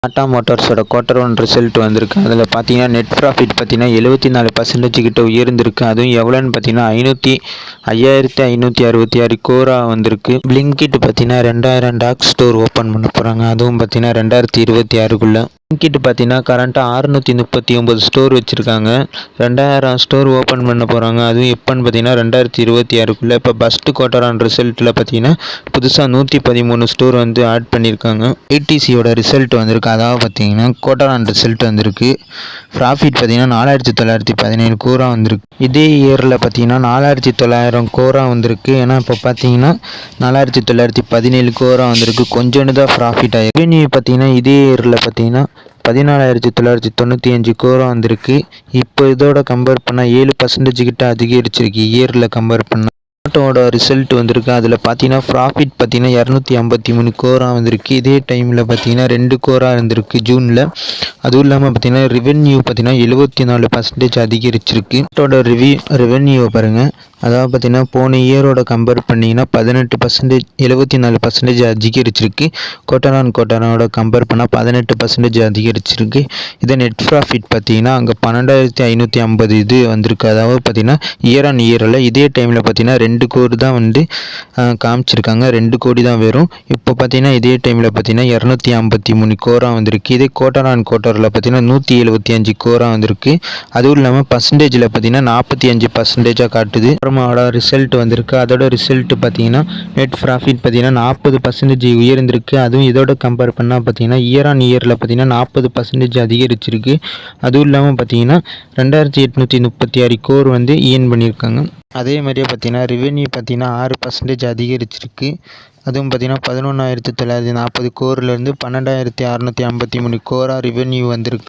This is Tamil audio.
டாடா மோட்டார்ஸோட Q1 ரிசல்ட் வந்திருக்கு. அதில் பார்த்தீங்கன்னா நெட் ப்ராஃபிட் பார்த்தீங்கன்னா 74% கிட்ட உயர்ந்திருக்கு. அதுவும் எவ்வளோன்னு பார்த்தீங்கன்னா 5566 கோரா வந்திருக்கு. பிளிங்கிட் பார்த்தீங்கன்னா 2000 டார்க் ஸ்டோர் ஓப்பன் பண்ண போகிறாங்க. அதுவும் பார்த்தீங்கன்னா 2026க்குள்ள. பிளிங்கிட் பார்த்தீங்கன்னா கரண்ட்டாக 639 ஸ்டோர் வச்சுருக்காங்க. 2000 ஸ்டோர் ஓப்பன் பண்ண போகிறாங்க. அதுவும் எப்போன்னு பார்த்தீங்கன்னா 2026க்குள்ள. இப்போ ஃபஸ்ட்டு Q1 ரிசல்ட்டில் பார்த்தீங்கன்னா புதுசாக 113 ஸ்டோர் வந்து ஆட் பண்ணியிருக்காங்க. ஐடிசியோட ரிசல்ட் வந்திருக்கு. அதாவது பார்த்தீங்கன்னா Q1 ரிசல்ட் வந்திருக்கு. ப்ராஃபிட் பார்த்தீங்கன்னா 4917 கோரா வந்திருக்கு. இதே இயரில் பார்த்தீங்கன்னா 4900 கோரா வந்திருக்கு. ஏன்னா இப்போ பார்த்தீங்கன்னா 4917 கோரா வந்திருக்கு. கொஞ்சோண்டு தான் ப்ராஃபிட் ஆகிருக்கு. ரெவென்யூ பார்த்தீங்கன்னா இதே இயரில் பார்த்தீங்கன்னா 14995 கோரா வந்திருக்கு. இப்போ இதோட கம்பேர் பண்ணால் 7% கிட்ட அதிகரிச்சிருக்கு இயரில் கம்பேர் பண்ணால். ஜொமேட்டோட ரிசல்ட் வந்திருக்கு. அதில் பார்த்தீங்கன்னா ப்ராஃபிட் பார்த்தீங்கன்னா 253 கோரா வந்திருக்கு. இதே டைமில் பார்த்தீங்கன்னா 2 கோரா இருந்திருக்கு ஜூனில். அதுவும் இல்லாமல் பார்த்தீங்கன்னா ரெவென்யூ பார்த்தீங்கன்னா 74% அதிகரிச்சிருக்கு. ஜொமேட்டோட ரெவென்யூவை பாருங்கள். அதாவது பார்த்தீங்கன்னா போன இயரோட கம்பேர் பண்ணிங்கன்னா 18% 74% அதிகரிச்சிருக்கு. Q1 கம்பேர் பண்ணால் 18% அதிகரிச்சிருக்கு. இதே நெட் ப்ராஃபிட் பார்த்தீங்கன்னா அங்கே 12550 இது வந்திருக்கு. அதாவது பார்த்தீங்கன்னா இயர் ஆன் இயரில் இதே டைமில் பார்த்தீங்கன்னா 2 கோடி தான் வந்து காமிச்சிருக்காங்க. 2 கோடி தான் வரும். இப்போ பார்த்தீங்கன்னா இதே டைமில் பார்த்தீங்கன்னா 253 கோரா வந்திருக்கு. இதே Q1 பார்த்தீங்கன்னா 175 கோரா வந்திருக்கு. அதுவும் இல்லாமல் பர்சன்டேஜில் பார்த்தீங்கன்னா 45% காட்டுது. அப்புறமாவோட ரிசல்ட் வந்திருக்கு. அதோட ரிசல்ட் பார்த்தீங்கன்னா நெட் ப்ராஃபிட் பார்த்தீங்கன்னா 40% உயர்ந்திருக்கு. அதுவும் இதோட கம்பேர் பண்ணால் பார்த்தீங்கன்னா இயர் ஆன் இயரில் பார்த்தீங்கன்னா 40% அதிகரிச்சிருக்கு. அதுவும் இல்லாமல் பார்த்தீங்கன்னா 2836 கோர் வந்து ஈர்ன் பண்ணியிருக்காங்க. அதே மாதிரியே பார்த்தீங்கன்னா ரெவென்யூ பார்த்தீங்கன்னா 6% அதிகரிச்சிருக்கு. அதுவும் பார்த்தீங்கன்னா 11940 கோர்லேருந்து 12653 கோரா ரெவென்யூ வந்திருக்கு.